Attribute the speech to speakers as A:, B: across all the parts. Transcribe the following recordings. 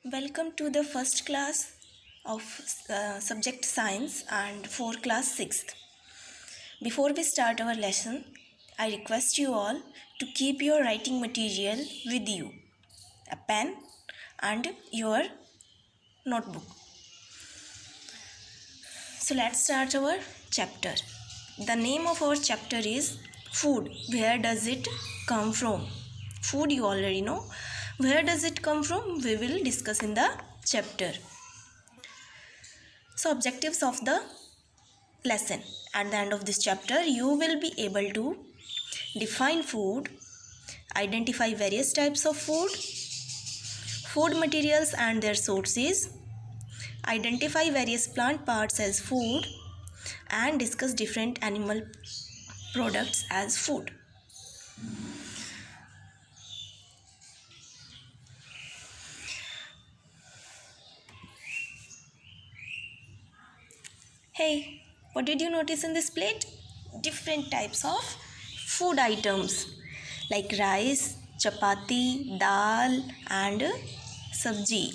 A: Welcome to the first class of subject science and for class 6th. Before we start our lesson, I request you all to keep your writing material with you, a pen and your notebook. So let's start our chapter. The name of our chapter is Food. Where does it come from? Food you already know. Where does it come from? We will discuss in the chapter. So objectives of the lesson. At the end of this chapter, you will be able to define food, identify various types of food, food materials and their sources, identify various plant parts as food, and discuss different animal products as food. Hey, what did you notice in this plate? Different types of food items like rice, chapati, dal and sabji.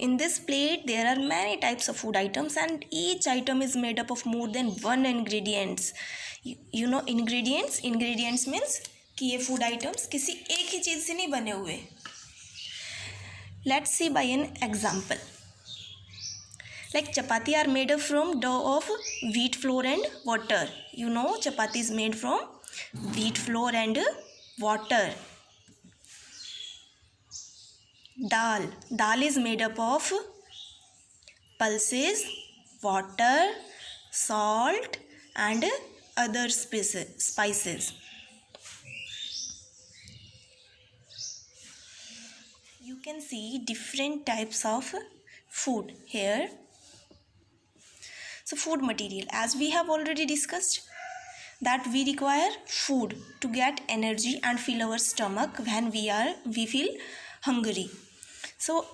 A: In this plate there are many types of food items and each item is made up of more than one ingredients. You know ingredients means कि ये food items किसी एक ही चीज़ से नहीं बने हुए. Let's see by an example. Like chapati are made up from dough of wheat flour and water. You know chapati is made from wheat flour and water. Dal is made up of pulses, water, salt and other spices. You can see different types of food here. So food material, as we have already discussed that we require food to get energy and fill our stomach when we feel hungry. So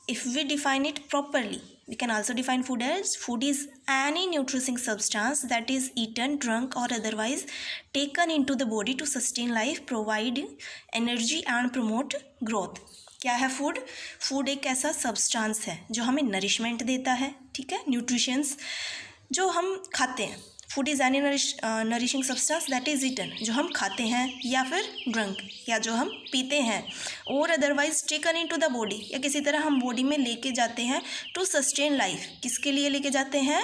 A: if we define it properly, we can also define food as food is any nutritious substance that is eaten, drunk or otherwise taken into the body to sustain life, provide energy and promote growth. क्या है food? Food एक ऐसा substance है जो हमें nourishment देता है, ठीक है, न्यूट्रिशंस जो हम खाते हैं. Food is any nourishing substance that is eaten, जो हम खाते हैं या फिर ड्रंक या जो हम पीते हैं, और otherwise taken into the body या किसी तरह हम बॉडी में लेके जाते हैं टू सस्टेन लाइफ. किसके लिए लेके जाते हैं?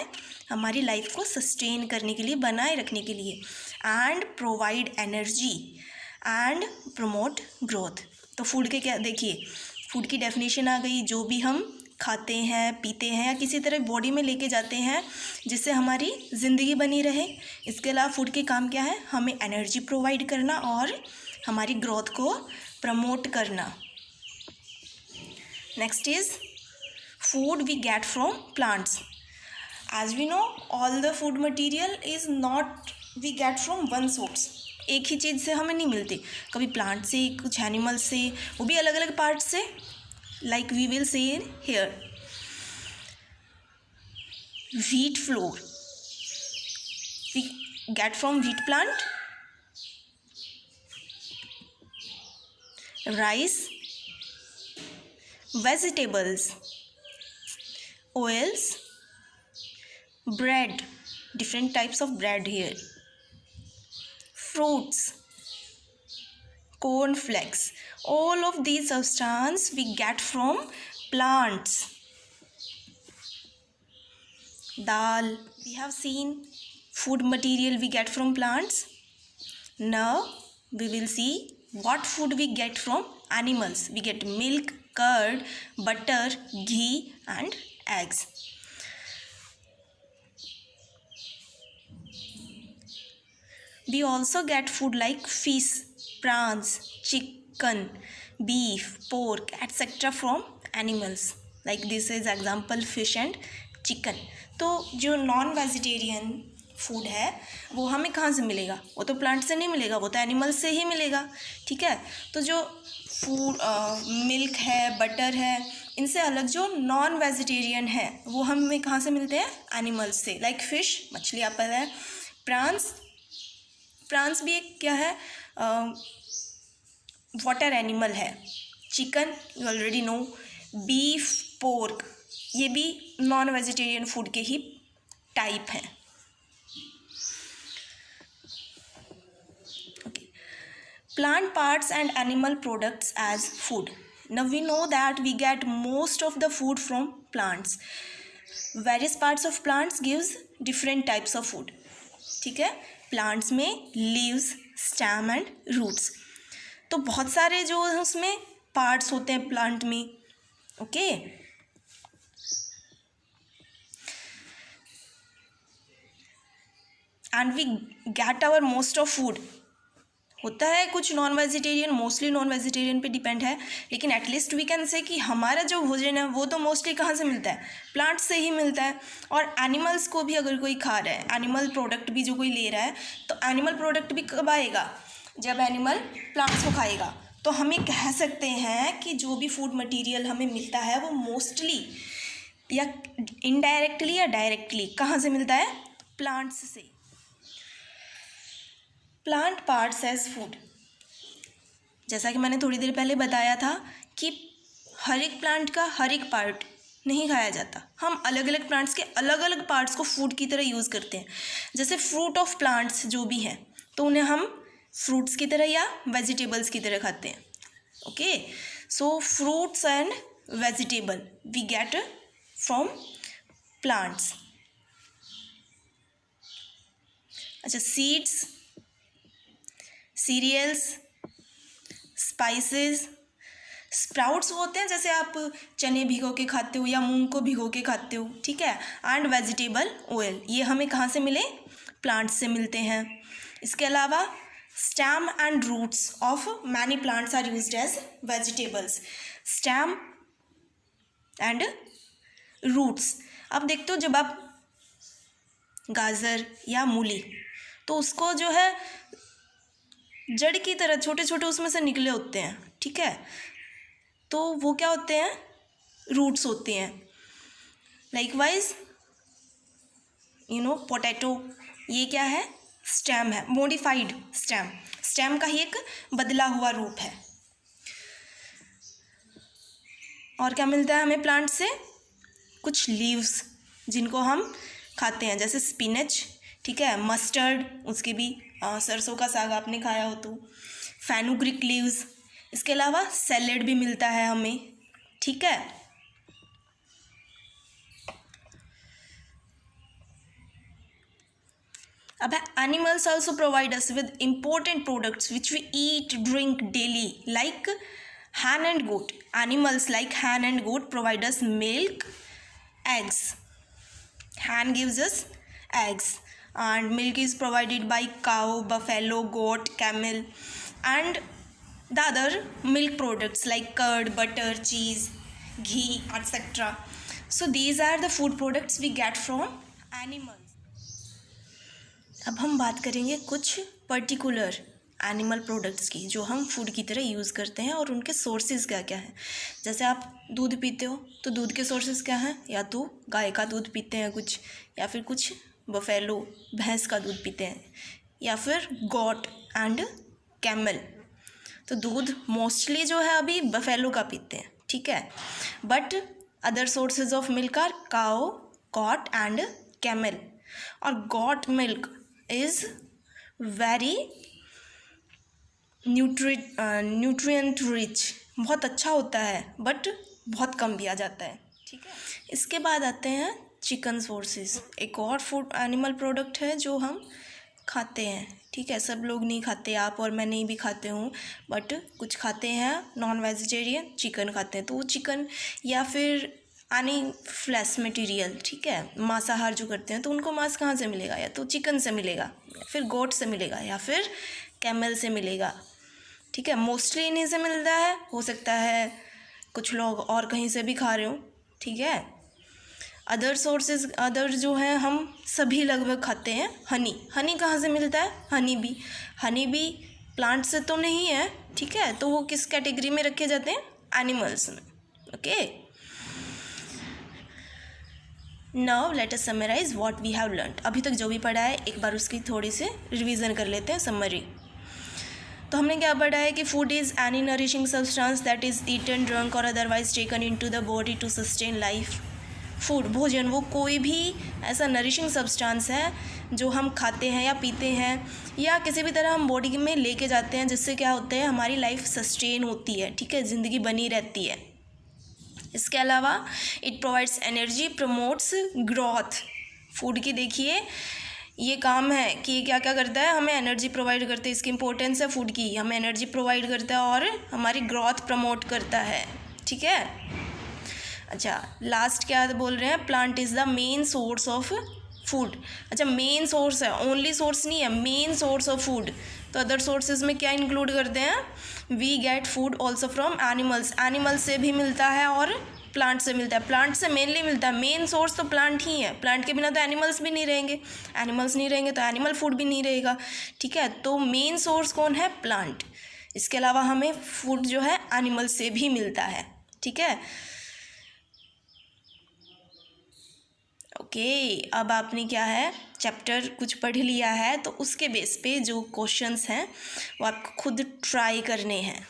A: हमारी लाइफ को सस्टेन करने के लिए, बनाए रखने के लिए. And provide energy and promote growth. तो फूड के क्या, देखिए फूड की डेफिनेशन आ गई, जो भी हम खाते हैं, पीते हैं या किसी तरह बॉडी में लेके जाते हैं जिससे हमारी ज़िंदगी बनी रहे. इसके अलावा फूड के काम क्या है? हमें एनर्जी प्रोवाइड करना और हमारी ग्रोथ को प्रमोट करना. Next is food we get from plants. As we know all the food material is not we get from one source. एक ही चीज़ से हमें नहीं मिलती, कभी प्लांट से, कुछ एनिमल से, वो भी अलग अलग पार्ट से. Like we will see here, wheat flour we get from wheat plant, rice, vegetables, oils, bread, different types of bread here, fruits, corn flakes. All of these substances we get from plants. Dal, we have seen food material we get from plants. Now we will see what food we get from animals. We get milk, curd, butter, ghee and eggs. We also get food like fish, prawns, chicken, beef, pork, etc. from animals. Like this is example fish and chicken. तो जो non vegetarian food है वो हमें कहाँ से मिलेगा? वो तो प्लांट से नहीं मिलेगा, वो तो एनिमल से ही मिलेगा, ठीक है. तो जो फूड मिल्क है, बटर है, इनसे अलग जो नॉन वेजिटेरियन है वो हमें कहाँ से मिलते हैं? एनिमल्स से. लाइक फिश, मछली, एप्पल है, प्रॉन्स, प्रांस भी एक क्या है, वाटर एनिमल है। Chicken you already know, beef, pork ये भी नॉन वेजिटेरियन फूड के ही टाइप हैं। Plant parts and animal products as food. Now we know that we get most of the food from plants. Various parts of plants gives different types of food. ठीक है, plants में leaves, stem and roots. तो बहुत सारे जो उसमें parts होते हैं plant में, okay? And we get our most of food. होता है कुछ non vegetarian, mostly non vegetarian पे डिपेंड है, लेकिन एटलीस्ट वी कैन से कि हमारा जो भोजन है वो तो मोस्टली कहाँ से मिलता है, प्लांट से ही मिलता है। और एनिमल्स को भी अगर कोई खा रहा है, एनिमल प्रोडक्ट भी जो कोई ले रहा है, तो एनिमल प्रोडक्ट भी कब आएगा, जब एनिमल प्लांट्स को खाएगा। तो हम ये कह सकते हैं कि जो भी फूड मटीरियल हमें मिलता है वो मोस्टली या इनडायरेक्टली या डायरेक्टली कहाँ से मिलता है, प्लांट्स से। प्लांट पार्ट्स एज फूड, जैसा कि मैंने थोड़ी देर पहले बताया था कि हर एक प्लांट का हर एक पार्ट नहीं खाया जाता, हम अलग अलग प्लांट्स के अलग अलग पार्ट्स को फूड की तरह यूज़ करते हैं। जैसे फ्रूट ऑफ प्लांट्स जो भी हैं तो उन्हें हम फ्रूट्स की तरह या वेजिटेबल्स की तरह खाते हैं। Okay, so fruits and vegetable we get from plants. अच्छा, सीड्स, सीरियल्स, स्पाइसेस, स्प्राउट्स होते हैं, जैसे आप चने भिगो के खाते हो या मूंग को भिगो के खाते हो, ठीक है। एंड वेजिटेबल ऑयल, ये हमें कहाँ से मिले, प्लांट्स से मिलते हैं। इसके अलावा stem and roots of many plants are used as vegetables. Stem and roots, अब देखते हो जब आप गाजर या मूली, तो उसको जो है जड़ की तरह छोटे छोटे उसमें से निकले होते हैं, ठीक है, तो वो क्या होते हैं, रूट्स होते हैं। लाइकवाइज पोटैटो, ये क्या है, स्टेम है, मॉडिफाइड स्टेम, स्टेम का ही एक बदला हुआ रूप है। और क्या मिलता है हमें प्लांट से, कुछ लीव्स जिनको हम खाते हैं, जैसे स्पिनच, ठीक है, मस्टर्ड, उसके भी सरसों का साग आपने खाया हो तो, फेनुग्रीक लीव्स। इसके अलावा सैलेड भी मिलता है हमें, ठीक है। अब animals also provide us with important products which we eat drink daily, like hen and goat. Animals like hen and goat provide us milk, eggs. Hen gives us eggs and milk is provided by cow, buffalo, goat, camel and the other milk products like curd, butter, cheese, ghee, etc. So these are the food products we get from animals. अब हम बात करेंगे कुछ particular animal products की जो हम food की तरह यूज़ करते हैं और उनके सोर्सेज क्या क्या हैं। जैसे आप दूध पीते हो तो दूध के सोर्सेज क्या हैं, या तो गाय का दूध पीते हैं कुछ, या फिर कुछ बफेलो भैंस का दूध पीते हैं, या फिर गॉट एंड कैमल। तो दूध मोस्टली जो है अभी बफेलो का पीते हैं, ठीक है, but other sources of milk are cow, goat and camel. और goat milk is very nutrient rich, बहुत अच्छा होता है, बट बहुत कम भी आ जाता है, ठीक है। इसके बाद आते हैं चिकन सोर्सेज, एक और फूड एनिमल प्रोडक्ट है जो हम खाते हैं, ठीक है। सब लोग नहीं खाते, आप और मैं नहीं भी खाते हूँ, बट कुछ खाते हैं नॉन वेजिटेरियन, चिकन खाते हैं। तो वो चिकन या फिर एनी फ्लैश मटेरियल, ठीक है, मांसाहार जो करते हैं, तो उनको मांस कहाँ से मिलेगा, या तो चिकन से मिलेगा, या फिर गोट से मिलेगा, या फिर कैमल से मिलेगा, ठीक है। मोस्टली इन्हीं से मिलता है, हो सकता है कुछ लोग और कहीं से भी खा रहे हो, ठीक है। अदर सोर्सेज, अदर जो हैं हम सभी लगभग खाते हैं। हनी, हनी कहाँ से मिलता है, हनी भी प्लांट से तो नहीं है, ठीक है, तो वो किस कैटेगरी में रखे जाते हैं, एनिमल्स में, okay. Now let us summarise what we have learned. अभी तक जो भी पढ़ा है एक बार उसकी थोड़ी सी रिवीजन कर लेते हैं, समरी। तो हमने क्या पढ़ा है कि food is any nourishing substance that is eaten, drunk or otherwise taken into the body to sustain life. Food, भोजन, वो कोई भी ऐसा नरिशिंग सब्सटेंस है जो हम खाते हैं या पीते हैं या किसी भी तरह हम बॉडी में लेके जाते हैं, जिससे क्या होता है, हमारी लाइफ सस्टेन होती है, ठीक है, ज़िंदगी बनी रहती है। इसके अलावा it provides energy, promotes growth. Food की देखिए ये काम है कि क्या क्या करता है, हमें एनर्जी प्रोवाइड करते हैं, इसकी इंपॉर्टेंस है फूड की, हमें एनर्जी प्रोवाइड करता है और हमारी ग्रोथ प्रमोट करता है, ठीक है। अच्छा, लास्ट क्या बोल रहे हैं, plant is the main source of food. अच्छा, मेन सोर्स है, ओनली सोर्स नहीं है, मेन सोर्स ऑफ फूड। तो अदर सोर्सेज में क्या इंक्लूड करते हैं, we get food also from animals, animals से भी मिलता है और प्लांट से मिलता है। प्लांट से मेनली मिलता है, मेन सोर्स तो प्लांट ही है, प्लांट के बिना तो एनिमल्स भी नहीं रहेंगे, एनिमल्स नहीं रहेंगे तो एनिमल फूड भी नहीं रहेगा, ठीक है। तो मेन सोर्स कौन है, प्लांट। इसके अलावा हमें फूड जो है एनिमल से भी मिलता है, ठीक है। ओके, अब आपने क्या है, चैप्टर कुछ पढ़ लिया है, तो उसके बेस पे जो क्वेश्चंस हैं वो आपको खुद ट्राई करने हैं।